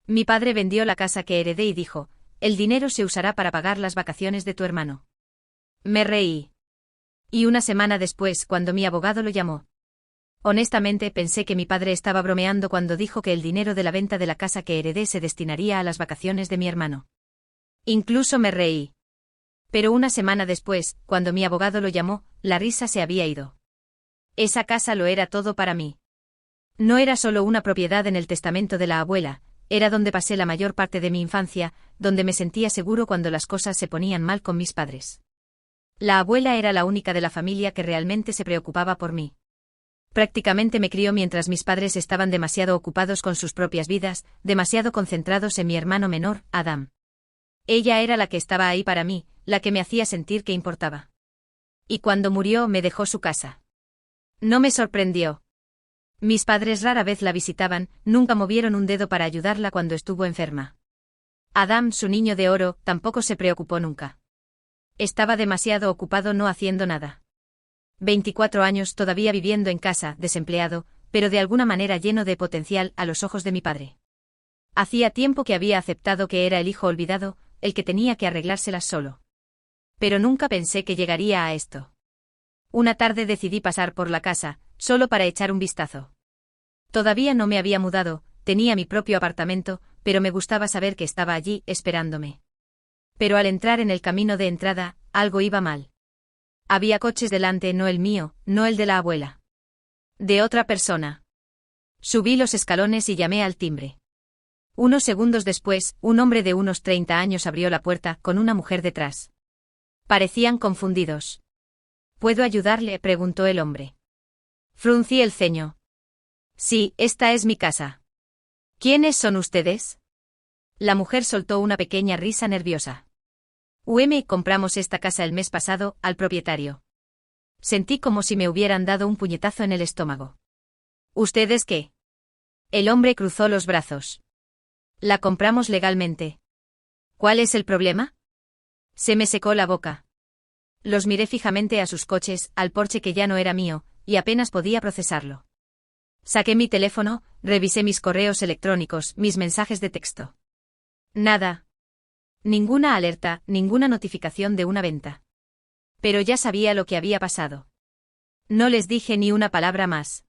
Mi padre vendió la casa que heredé y dijo, el dinero se usará para pagar las vacaciones de tu hermano. Me reí. Y una semana después, cuando mi abogado lo llamó. Honestamente pensé que mi padre estaba bromeando cuando dijo que el dinero de la venta de la casa que heredé se destinaría a las vacaciones de mi hermano. Incluso me reí. Pero una semana después, cuando mi abogado lo llamó, la risa se había ido. Esa casa lo era todo para mí. No era solo una propiedad en el testamento de la abuela, era donde pasé la mayor parte de mi infancia, donde me sentía seguro cuando las cosas se ponían mal con mis padres. La abuela era la única de la familia que realmente se preocupaba por mí. Prácticamente me crió mientras mis padres estaban demasiado ocupados con sus propias vidas, demasiado concentrados en mi hermano menor, Adam. Ella era la que estaba ahí para mí, la que me hacía sentir que importaba. Y cuando murió me dejó su casa. No me sorprendió. Mis padres rara vez la visitaban, nunca movieron un dedo para ayudarla cuando estuvo enferma. Adam, su niño de oro, tampoco se preocupó nunca. Estaba demasiado ocupado no haciendo nada. 24 años todavía viviendo en casa, desempleado, pero de alguna manera lleno de potencial a los ojos de mi padre. Hacía tiempo que había aceptado que era el hijo olvidado, el que tenía que arreglárselas solo. Pero nunca pensé que llegaría a esto. Una tarde decidí pasar por la casa, solo para echar un vistazo. Todavía no me había mudado, tenía mi propio apartamento, pero me gustaba saber que estaba allí, esperándome. Pero al entrar en el camino de entrada, algo iba mal. Había coches delante, no el mío, no el de la abuela. De otra persona. Subí los escalones y llamé al timbre. Unos segundos después, un hombre de unos 30 años abrió la puerta, con una mujer detrás. Parecían confundidos. ¿Puedo ayudarle?, preguntó el hombre. Fruncí el ceño. Sí, esta es mi casa. ¿Quiénes son ustedes? La mujer soltó una pequeña risa nerviosa. Compramos esta casa el mes pasado, al propietario. Sentí como si me hubieran dado un puñetazo en el estómago. ¿Ustedes qué? El hombre cruzó los brazos. La compramos legalmente. ¿Cuál es el problema? Se me secó la boca. Los miré fijamente a sus coches, al Porsche que ya no era mío, y apenas podía procesarlo. Saqué mi teléfono, revisé mis correos electrónicos, mis mensajes de texto. Nada. Ninguna alerta, ninguna notificación de una venta. Pero ya sabía lo que había pasado. No les dije ni una palabra más.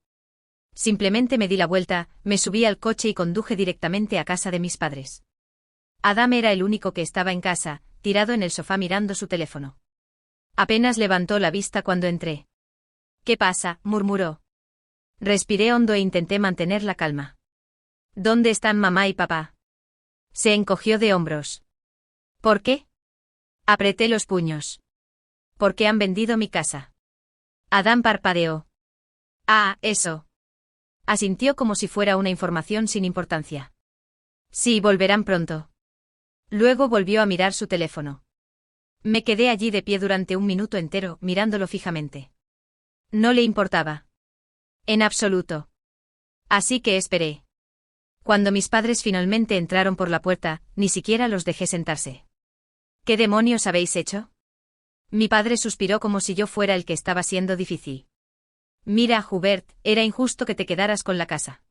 Simplemente me di la vuelta, me subí al coche y conduje directamente a casa de mis padres. Adam era el único que estaba en casa, tirado en el sofá mirando su teléfono. Apenas levantó la vista cuando entré. ¿Qué pasa?, murmuró. Respiré hondo e intenté mantener la calma. ¿Dónde están mamá y papá? Se encogió de hombros. ¿Por qué? Apreté los puños. ¿Por qué han vendido mi casa? Adam parpadeó. Ah, eso. Asintió como si fuera una información sin importancia. Sí, volverán pronto. Luego volvió a mirar su teléfono. Me quedé allí de pie durante un minuto entero, mirándolo fijamente. No le importaba. En absoluto. Así que esperé. Cuando mis padres finalmente entraron por la puerta, ni siquiera los dejé sentarse. ¿Qué demonios habéis hecho? Mi padre suspiró como si yo fuera el que estaba siendo difícil. Mira, Hubert, era injusto que te quedaras con la casa.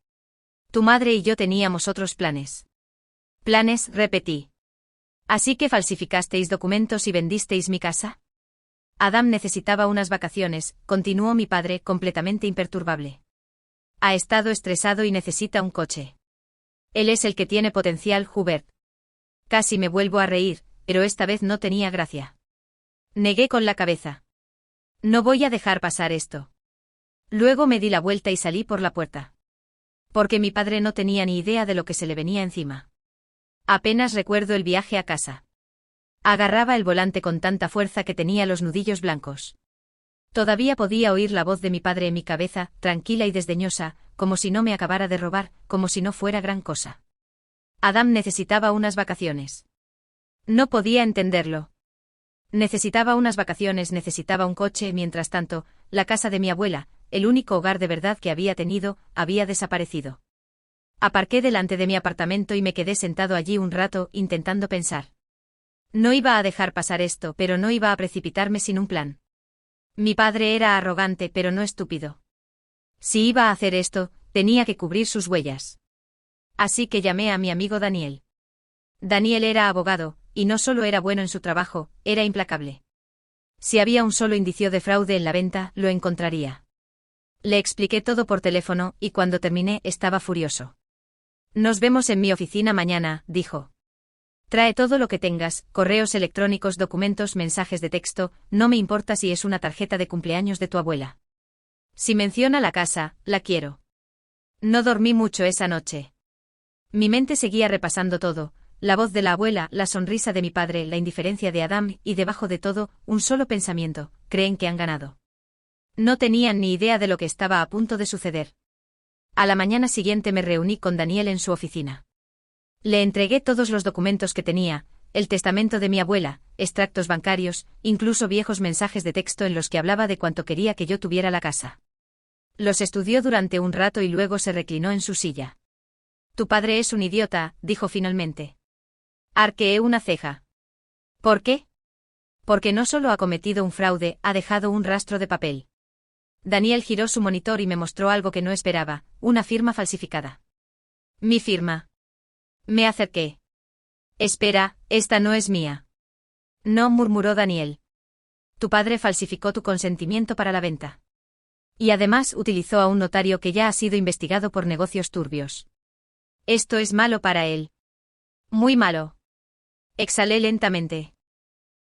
Tu madre y yo teníamos otros planes. ¿Planes?, repetí. ¿Así que falsificasteis documentos y vendisteis mi casa? Adam necesitaba unas vacaciones, continuó mi padre, completamente imperturbable. Ha estado estresado y necesita un coche. Él es el que tiene potencial, Hubert. Casi me vuelvo a reír, pero esta vez no tenía gracia. Negué con la cabeza. No voy a dejar pasar esto. Luego me di la vuelta y salí por la puerta. Porque mi padre no tenía ni idea de lo que se le venía encima. Apenas recuerdo el viaje a casa. Agarraba el volante con tanta fuerza que tenía los nudillos blancos. Todavía podía oír la voz de mi padre en mi cabeza, tranquila y desdeñosa, como si no me acabara de robar, como si no fuera gran cosa. Adam necesitaba unas vacaciones. No podía entenderlo. Necesitaba unas vacaciones, necesitaba un coche, mientras tanto, la casa de mi abuela, el único hogar de verdad que había tenido, había desaparecido. Aparqué delante de mi apartamento y me quedé sentado allí un rato, intentando pensar. No iba a dejar pasar esto, pero no iba a precipitarme sin un plan. Mi padre era arrogante, pero no estúpido. Si iba a hacer esto, tenía que cubrir sus huellas. Así que llamé a mi amigo Daniel. Daniel era abogado, y no solo era bueno en su trabajo, era implacable. Si había un solo indicio de fraude en la venta, lo encontraría. Le expliqué todo por teléfono, y cuando terminé estaba furioso. Nos vemos en mi oficina mañana, dijo. Trae todo lo que tengas, correos electrónicos, documentos, mensajes de texto, no me importa si es una tarjeta de cumpleaños de tu abuela. Si menciona la casa, la quiero. No dormí mucho esa noche. Mi mente seguía repasando todo, la voz de la abuela, la sonrisa de mi padre, la indiferencia de Adam, y debajo de todo, un solo pensamiento: creen que han ganado. No tenían ni idea de lo que estaba a punto de suceder. A la mañana siguiente me reuní con Daniel en su oficina. Le entregué todos los documentos que tenía, el testamento de mi abuela, extractos bancarios, incluso viejos mensajes de texto en los que hablaba de cuánto quería que yo tuviera la casa. Los estudió durante un rato y luego se reclinó en su silla. Tu padre es un idiota, dijo finalmente. Arqueé una ceja. ¿Por qué? Porque no solo ha cometido un fraude, ha dejado un rastro de papel. Daniel giró su monitor y me mostró algo que no esperaba, una firma falsificada. Mi firma. Me acerqué. Espera, esta no es mía. No, murmuró Daniel. Tu padre falsificó tu consentimiento para la venta. Y además utilizó a un notario que ya ha sido investigado por negocios turbios. Esto es malo para él. Muy malo. Exhalé lentamente.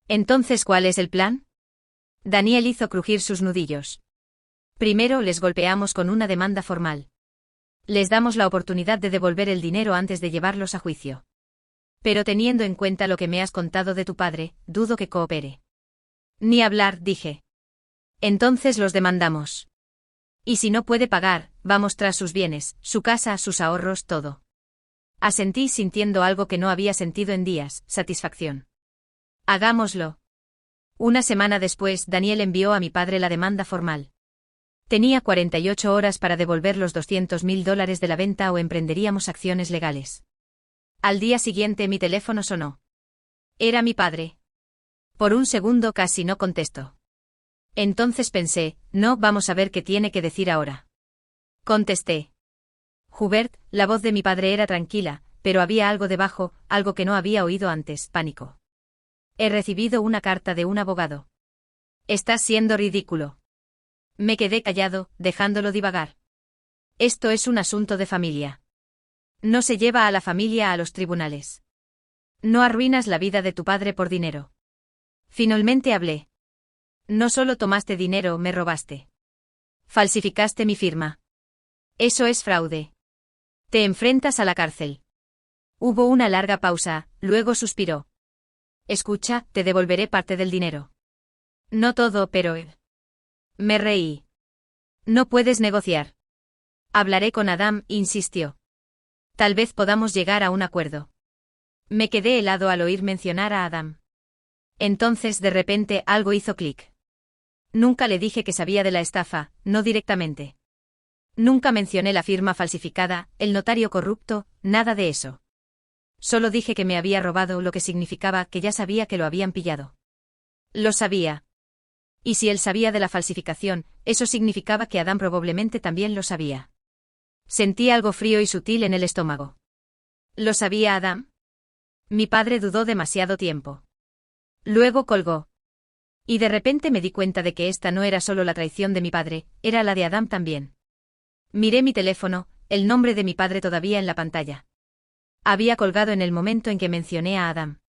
Entonces, ¿cuál es el plan? Daniel hizo crujir sus nudillos. Primero les golpeamos con una demanda formal. Les damos la oportunidad de devolver el dinero antes de llevarlos a juicio. Pero teniendo en cuenta lo que me has contado de tu padre, dudo que coopere. Ni hablar, dije. Entonces los demandamos. Y si no puede pagar, vamos tras sus bienes, su casa, sus ahorros, todo. Asentí sintiendo algo que no había sentido en días: satisfacción. Hagámoslo. Una semana después, Daniel envió a mi padre la demanda formal. Tenía 48 horas para devolver los $200.000 de la venta o emprenderíamos acciones legales. Al día siguiente mi teléfono sonó. Era mi padre. Por un segundo casi no contestó. Entonces pensé, no, vamos a ver qué tiene que decir ahora. Contesté. Hubert, la voz de mi padre era tranquila, pero había algo debajo, algo que no había oído antes: pánico. He recibido una carta de un abogado. Estás siendo ridículo. Me quedé callado, dejándolo divagar. Esto es un asunto de familia. No se lleva a la familia a los tribunales. No arruinas la vida de tu padre por dinero. Finalmente hablé. No solo tomaste dinero, me robaste. Falsificaste mi firma. Eso es fraude. Te enfrentas a la cárcel. Hubo una larga pausa, luego suspiró. Escucha, te devolveré parte del dinero. No todo, pero... Me reí. No puedes negociar. Hablaré con Adam, insistió. Tal vez podamos llegar a un acuerdo. Me quedé helado al oír mencionar a Adam. Entonces de repente algo hizo clic. Nunca le dije que sabía de la estafa, no directamente. Nunca mencioné la firma falsificada, el notario corrupto, nada de eso. Solo dije que me había robado, lo que significaba que ya sabía que lo habían pillado. Lo sabía. Y si él sabía de la falsificación, eso significaba que Adam probablemente también lo sabía. Sentí algo frío y sutil en el estómago. ¿Lo sabía Adam? Mi padre dudó demasiado tiempo. Luego colgó. Y de repente me di cuenta de que esta no era solo la traición de mi padre, era la de Adam también. Miré mi teléfono, el nombre de mi padre todavía en la pantalla. Había colgado en el momento en que mencioné a Adam.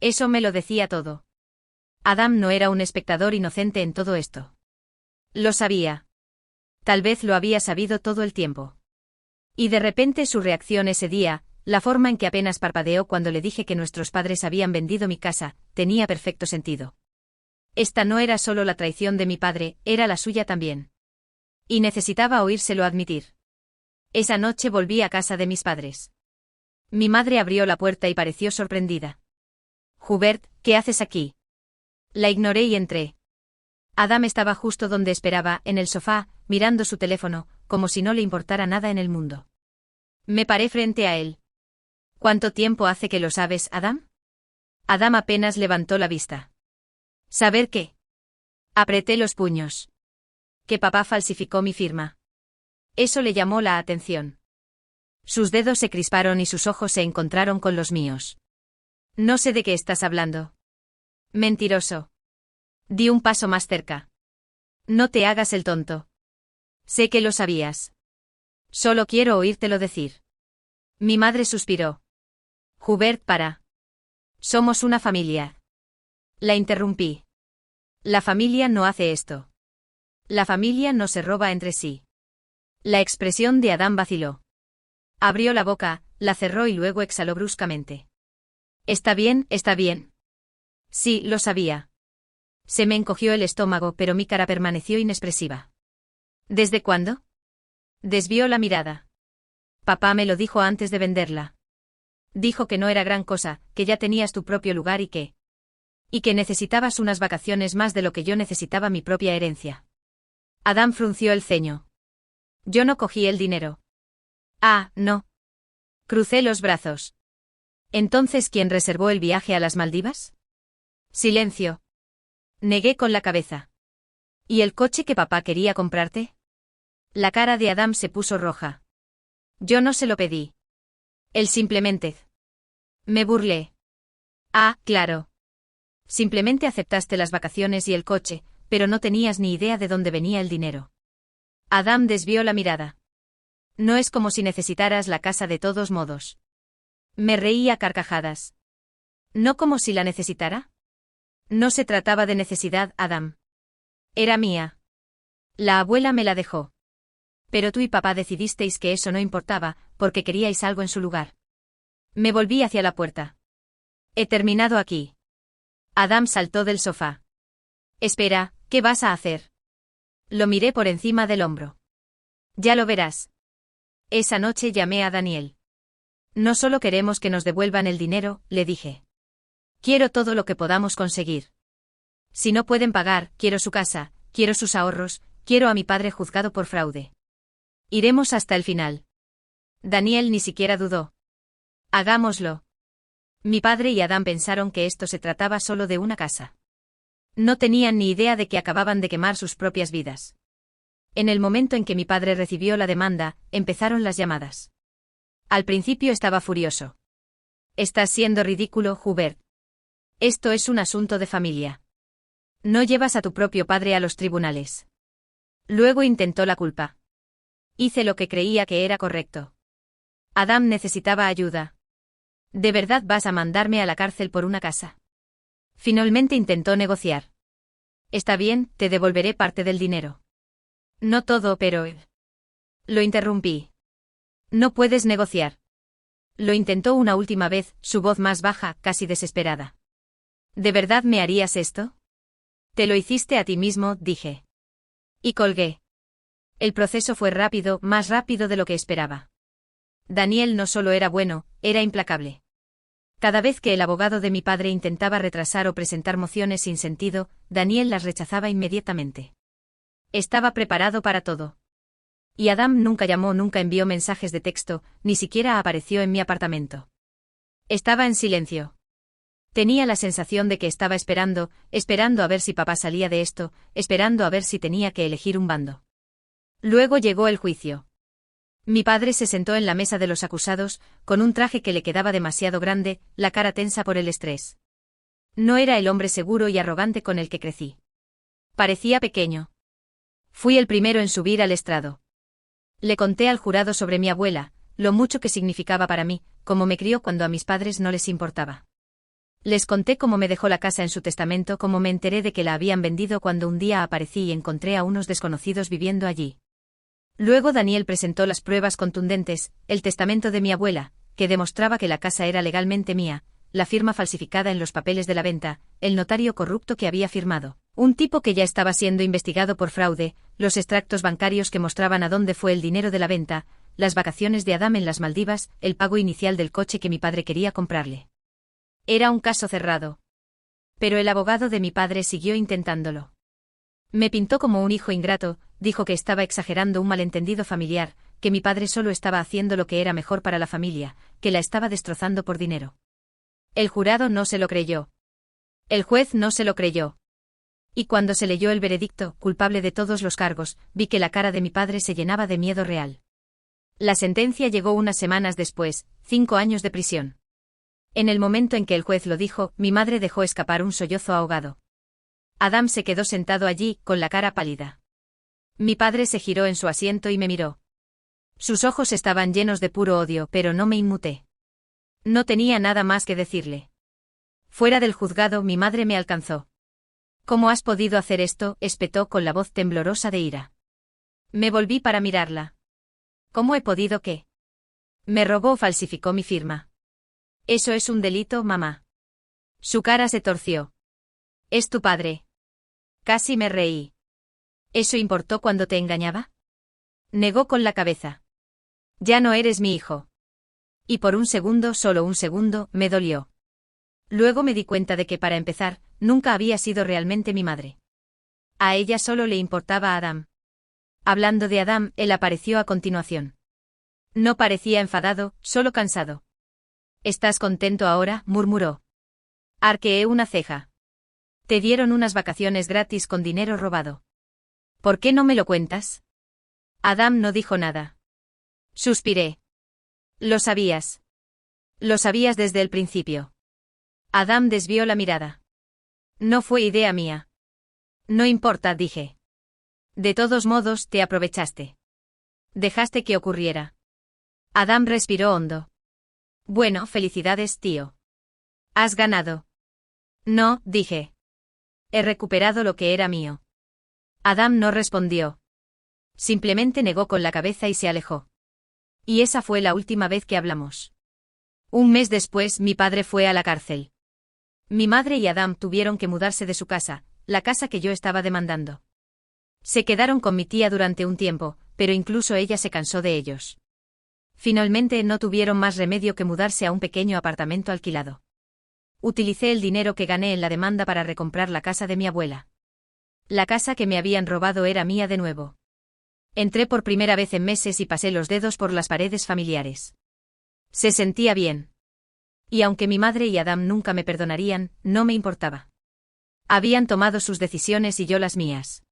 Eso me lo decía todo. Adam no era un espectador inocente en todo esto. Lo sabía. Tal vez lo había sabido todo el tiempo. Y de repente su reacción ese día, la forma en que apenas parpadeó cuando le dije que nuestros padres habían vendido mi casa, tenía perfecto sentido. Esta no era solo la traición de mi padre, era la suya también. Y necesitaba oírselo admitir. Esa noche volví a casa de mis padres. Mi madre abrió la puerta y pareció sorprendida. Hubert, ¿qué haces aquí? La ignoré y entré. Adam estaba justo donde esperaba, en el sofá, mirando su teléfono, como si no le importara nada en el mundo. Me paré frente a él. ¿Cuánto tiempo hace que lo sabes, Adam? Adam apenas levantó la vista. ¿Saber qué? Apreté los puños. Que papá falsificó mi firma. Eso le llamó la atención. Sus dedos se crisparon y sus ojos se encontraron con los míos. No sé de qué estás hablando. Mentiroso. Di un paso más cerca. No te hagas el tonto. Sé que lo sabías. Solo quiero oírtelo decir. Mi madre suspiró. Hubert, para. Somos una familia. La interrumpí. La familia no hace esto. La familia no se roba entre sí. La expresión de Adam vaciló. Abrió la boca, la cerró y luego exhaló bruscamente. Está bien, está bien. Sí, lo sabía. Se me encogió el estómago, pero mi cara permaneció inexpresiva. ¿Desde cuándo? Desvió la mirada. Papá me lo dijo antes de venderla. Dijo que no era gran cosa, que ya tenías tu propio lugar y que necesitabas unas vacaciones más de lo que yo necesitaba mi propia herencia. Adam frunció el ceño. Yo no cogí el dinero. Ah, no. Crucé los brazos. ¿Entonces quién reservó el viaje a las Maldivas? Silencio. Negué con la cabeza. ¿Y el coche que papá quería comprarte? La cara de Adam se puso roja. Yo no se lo pedí. Él simplemente. Me burlé. Ah, claro. Simplemente aceptaste las vacaciones y el coche, pero no tenías ni idea de dónde venía el dinero. Adam desvió la mirada. No es como si necesitaras la casa de todos modos. Me reí a carcajadas. ¿No como si la necesitara? No se trataba de necesidad, Adam. Era mía. La abuela me la dejó. Pero tú y papá decidisteis que eso no importaba, porque queríais algo en su lugar. Me volví hacia la puerta. He terminado aquí. Adam saltó del sofá. Espera, ¿qué vas a hacer? Lo miré por encima del hombro. Ya lo verás. Esa noche llamé a Daniel. No solo queremos que nos devuelvan el dinero, le dije. Quiero todo lo que podamos conseguir. Si no pueden pagar, quiero su casa, quiero sus ahorros, quiero a mi padre juzgado por fraude. Iremos hasta el final. Daniel ni siquiera dudó. Hagámoslo. Mi padre y Adam pensaron que esto se trataba solo de una casa. No tenían ni idea de que acababan de quemar sus propias vidas. En el momento en que mi padre recibió la demanda, empezaron las llamadas. Al principio estaba furioso. Estás siendo ridículo, Hubert. Esto es un asunto de familia. No llevas a tu propio padre a los tribunales. Luego intentó la culpa. Hice lo que creía que era correcto. Adam necesitaba ayuda. ¿De verdad vas a mandarme a la cárcel por una casa? Finalmente intentó negociar. Está bien, te devolveré parte del dinero. No todo, pero... Lo interrumpí. No puedes negociar. Lo intentó una última vez, su voz más baja, casi desesperada. ¿De verdad me harías esto? Te lo hiciste a ti mismo, dije. Y colgué. El proceso fue rápido, más rápido de lo que esperaba. Daniel no solo era bueno, era implacable. Cada vez que el abogado de mi padre intentaba retrasar o presentar mociones sin sentido, Daniel las rechazaba inmediatamente. Estaba preparado para todo. Y Adam nunca llamó, nunca envió mensajes de texto, ni siquiera apareció en mi apartamento. Estaba en silencio. Tenía la sensación de que estaba esperando a ver si papá salía de esto, esperando a ver si tenía que elegir un bando. Luego llegó el juicio. Mi padre se sentó en la mesa de los acusados, con un traje que le quedaba demasiado grande, la cara tensa por el estrés. No era el hombre seguro y arrogante con el que crecí. Parecía pequeño. Fui el primero en subir al estrado. Le conté al jurado sobre mi abuela, lo mucho que significaba para mí, cómo me crió cuando a mis padres no les importaba. Les conté cómo me dejó la casa en su testamento, cómo me enteré de que la habían vendido cuando un día aparecí y encontré a unos desconocidos viviendo allí. Luego Daniel presentó las pruebas contundentes, el testamento de mi abuela, que demostraba que la casa era legalmente mía, la firma falsificada en los papeles de la venta, el notario corrupto que había firmado, un tipo que ya estaba siendo investigado por fraude, los extractos bancarios que mostraban a dónde fue el dinero de la venta, las vacaciones de Adam en las Maldivas, el pago inicial del coche que mi padre quería comprarle. Era un caso cerrado. Pero el abogado de mi padre siguió intentándolo. Me pintó como un hijo ingrato, dijo que estaba exagerando un malentendido familiar, que mi padre solo estaba haciendo lo que era mejor para la familia, que la estaba destrozando por dinero. El jurado no se lo creyó. El juez no se lo creyó. Y cuando se leyó el veredicto, culpable de todos los cargos, vi que la cara de mi padre se llenaba de miedo real. La sentencia llegó unas semanas después, 5 años de prisión. En el momento en que el juez lo dijo, mi madre dejó escapar un sollozo ahogado. Adam se quedó sentado allí, con la cara pálida. Mi padre se giró en su asiento y me miró. Sus ojos estaban llenos de puro odio, pero no me inmuté. No tenía nada más que decirle. Fuera del juzgado, mi madre me alcanzó. ¿Cómo has podido hacer esto?, espetó con la voz temblorosa de ira. Me volví para mirarla. ¿Cómo he podido qué? ¿Me robó o falsificó mi firma? Eso es un delito, mamá. Su cara se torció. Es tu padre. Casi me reí. ¿Eso importó cuando te engañaba? Negó con la cabeza. Ya no eres mi hijo. Y por un segundo, solo un segundo, me dolió. Luego me di cuenta de que, para empezar, nunca había sido realmente mi madre. A ella solo le importaba a Adam. Hablando de Adam, él apareció a continuación. No parecía enfadado, solo cansado. ¿Estás contento ahora?, murmuró. Arqueé una ceja. Te dieron unas vacaciones gratis con dinero robado. ¿Por qué no me lo cuentas? Adam no dijo nada. Suspiré. Lo sabías. Lo sabías desde el principio. Adam desvió la mirada. No fue idea mía. No importa, dije. De todos modos, te aprovechaste. Dejaste que ocurriera. Adam respiró hondo. Bueno, felicidades, tío. Has ganado. No, dije. He recuperado lo que era mío. Adam no respondió. Simplemente negó con la cabeza y se alejó. Y esa fue la última vez que hablamos. Un mes después, mi padre fue a la cárcel. Mi madre y Adam tuvieron que mudarse de su casa, la casa que yo estaba demandando. Se quedaron con mi tía durante un tiempo, pero incluso ella se cansó de ellos. Finalmente no tuvieron más remedio que mudarse a un pequeño apartamento alquilado. Utilicé el dinero que gané en la demanda para recomprar la casa de mi abuela. La casa que me habían robado era mía de nuevo. Entré por primera vez en meses y pasé los dedos por las paredes familiares. Se sentía bien. Y aunque mi madre y Adam nunca me perdonarían, no me importaba. Habían tomado sus decisiones y yo las mías.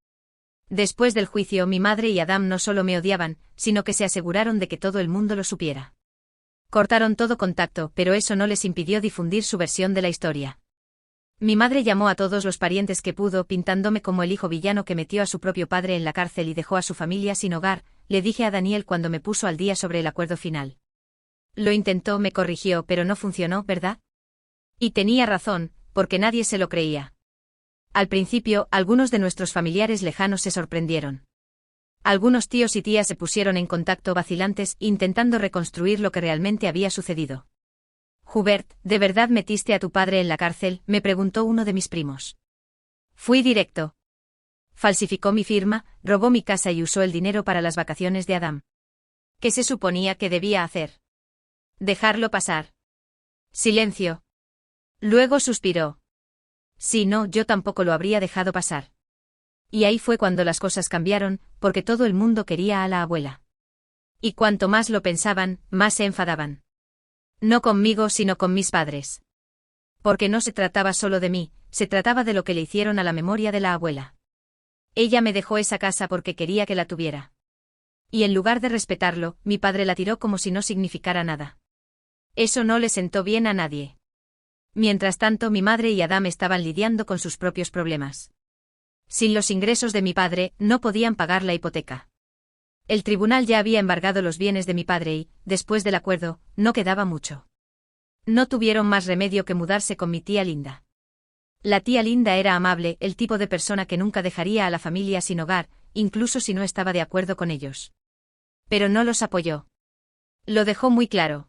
Después del juicio, mi madre y Adam no solo me odiaban, sino que se aseguraron de que todo el mundo lo supiera. Cortaron todo contacto, pero eso no les impidió difundir su versión de la historia. Mi madre llamó a todos los parientes que pudo, pintándome como el hijo villano que metió a su propio padre en la cárcel y dejó a su familia sin hogar, le dije a Daniel cuando me puso al día sobre el acuerdo final. Lo intentó, me corrigió, pero no funcionó, ¿verdad? Y tenía razón, porque nadie se lo creía. Al principio, algunos de nuestros familiares lejanos se sorprendieron. Algunos tíos y tías se pusieron en contacto vacilantes, intentando reconstruir lo que realmente había sucedido. Hubert, ¿de verdad metiste a tu padre en la cárcel?, me preguntó uno de mis primos. Fui directo. Falsificó mi firma, robó mi casa y usó el dinero para las vacaciones de Adam. ¿Qué se suponía que debía hacer? Dejarlo pasar. Silencio. Luego suspiró. Si no, yo tampoco lo habría dejado pasar. Y ahí fue cuando las cosas cambiaron, porque todo el mundo quería a la abuela. Y cuanto más lo pensaban, más se enfadaban. No conmigo, sino con mis padres. Porque no se trataba solo de mí, se trataba de lo que le hicieron a la memoria de la abuela. Ella me dejó esa casa porque quería que la tuviera. Y en lugar de respetarlo, mi padre la tiró como si no significara nada. Eso no le sentó bien a nadie. Mientras tanto, mi madre y Adam estaban lidiando con sus propios problemas. Sin los ingresos de mi padre, no podían pagar la hipoteca. El tribunal ya había embargado los bienes de mi padre y, después del acuerdo, no quedaba mucho. No tuvieron más remedio que mudarse con mi tía Linda. La tía Linda era amable, el tipo de persona que nunca dejaría a la familia sin hogar, incluso si no estaba de acuerdo con ellos. Pero no los apoyó. Lo dejó muy claro.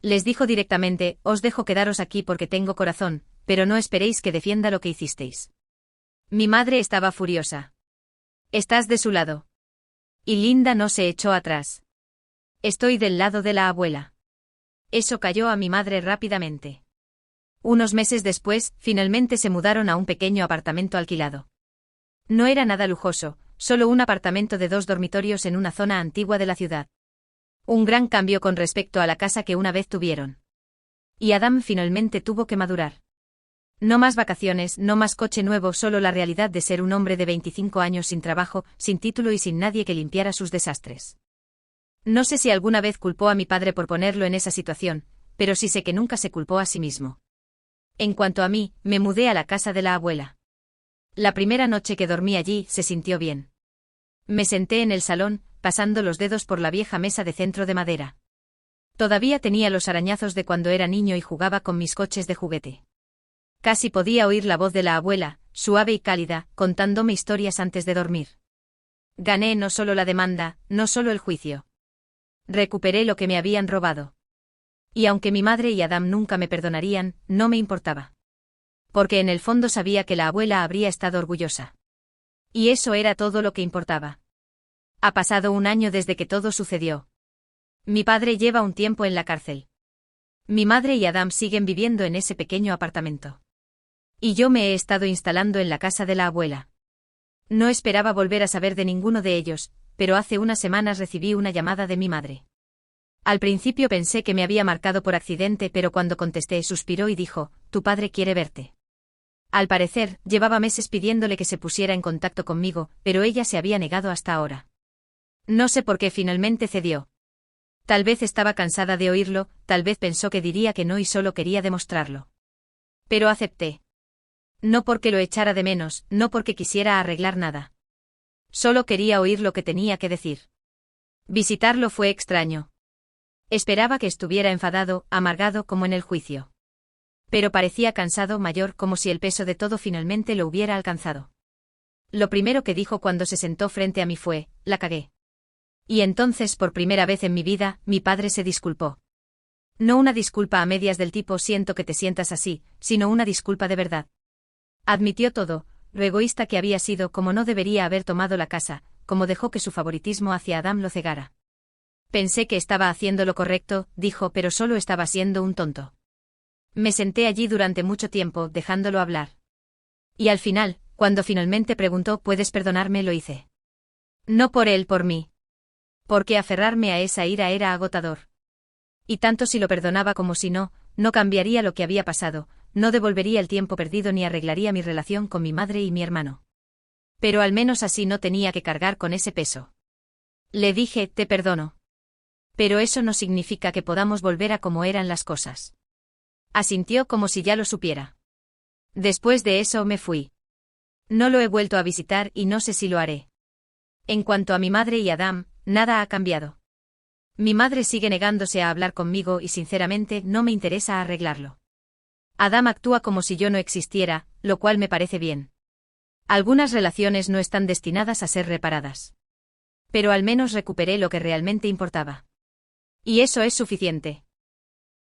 Les dijo directamente: os dejo quedaros aquí porque tengo corazón, pero no esperéis que defienda lo que hicisteis. Mi madre estaba furiosa. Estás de su lado. Y Linda no se echó atrás. Estoy del lado de la abuela. Eso calló a mi madre rápidamente. Unos meses después, finalmente se mudaron a un pequeño apartamento alquilado. No era nada lujoso, solo un apartamento de 2 dormitorios en una zona antigua de la ciudad. Un gran cambio con respecto a la casa que una vez tuvieron. Y Adam finalmente tuvo que madurar. No más vacaciones, no más coche nuevo, solo la realidad de ser un hombre de 25 años sin trabajo, sin título y sin nadie que limpiara sus desastres. No sé si alguna vez culpó a mi padre por ponerlo en esa situación, pero sí sé que nunca se culpó a sí mismo. En cuanto a mí, me mudé a la casa de la abuela. La primera noche que dormí allí se sintió bien. Me senté en el salón, pasando los dedos por la vieja mesa de centro de madera. Todavía tenía los arañazos de cuando era niño y jugaba con mis coches de juguete. Casi podía oír la voz de la abuela, suave y cálida, contándome historias antes de dormir. Gané no solo la demanda, no solo el juicio. Recuperé lo que me habían robado. Y aunque mi madre y Adam nunca me perdonarían, no me importaba. Porque en el fondo sabía que la abuela habría estado orgullosa. Y eso era todo lo que importaba. Ha pasado un año desde que todo sucedió. Mi padre lleva un tiempo en la cárcel. Mi madre y Adam siguen viviendo en ese pequeño apartamento. Y yo me he estado instalando en la casa de la abuela. No esperaba volver a saber de ninguno de ellos, pero hace unas semanas recibí una llamada de mi madre. Al principio pensé que me había marcado por accidente, pero cuando contesté suspiró y dijo, «Tu padre quiere verte». Al parecer, llevaba meses pidiéndole que se pusiera en contacto conmigo, pero ella se había negado hasta ahora. No sé por qué finalmente cedió. Tal vez estaba cansada de oírlo, tal vez pensó que diría que no y solo quería demostrarlo. Pero acepté. No porque lo echara de menos, no porque quisiera arreglar nada. Solo quería oír lo que tenía que decir. Visitarlo fue extraño. Esperaba que estuviera enfadado, amargado como en el juicio. Pero parecía cansado, mayor, como si el peso de todo finalmente lo hubiera alcanzado. Lo primero que dijo cuando se sentó frente a mí fue, «La cagué». Y entonces, por primera vez en mi vida, mi padre se disculpó. No una disculpa a medias del tipo «siento que te sientas así», sino una disculpa de verdad. Admitió todo, lo egoísta que había sido, como no debería haber tomado la casa, como dejó que su favoritismo hacia Adam lo cegara. Pensé que estaba haciendo lo correcto, dijo, pero solo estaba siendo un tonto. Me senté allí durante mucho tiempo, dejándolo hablar. Y al final, cuando finalmente preguntó «¿Puedes perdonarme?», lo hice. No por él, por mí. Porque aferrarme a esa ira era agotador. Y tanto si lo perdonaba como si no, no cambiaría lo que había pasado, no devolvería el tiempo perdido ni arreglaría mi relación con mi madre y mi hermano. Pero al menos así no tenía que cargar con ese peso. Le dije, «Te perdono». Pero eso no significa que podamos volver a como eran las cosas. Asintió como si ya lo supiera. Después de eso me fui. No lo he vuelto a visitar y no sé si lo haré. En cuanto a mi madre y Adam, nada ha cambiado. Mi madre sigue negándose a hablar conmigo y sinceramente no me interesa arreglarlo. Adam actúa como si yo no existiera, lo cual me parece bien. Algunas relaciones no están destinadas a ser reparadas. Pero al menos recuperé lo que realmente importaba. Y eso es suficiente.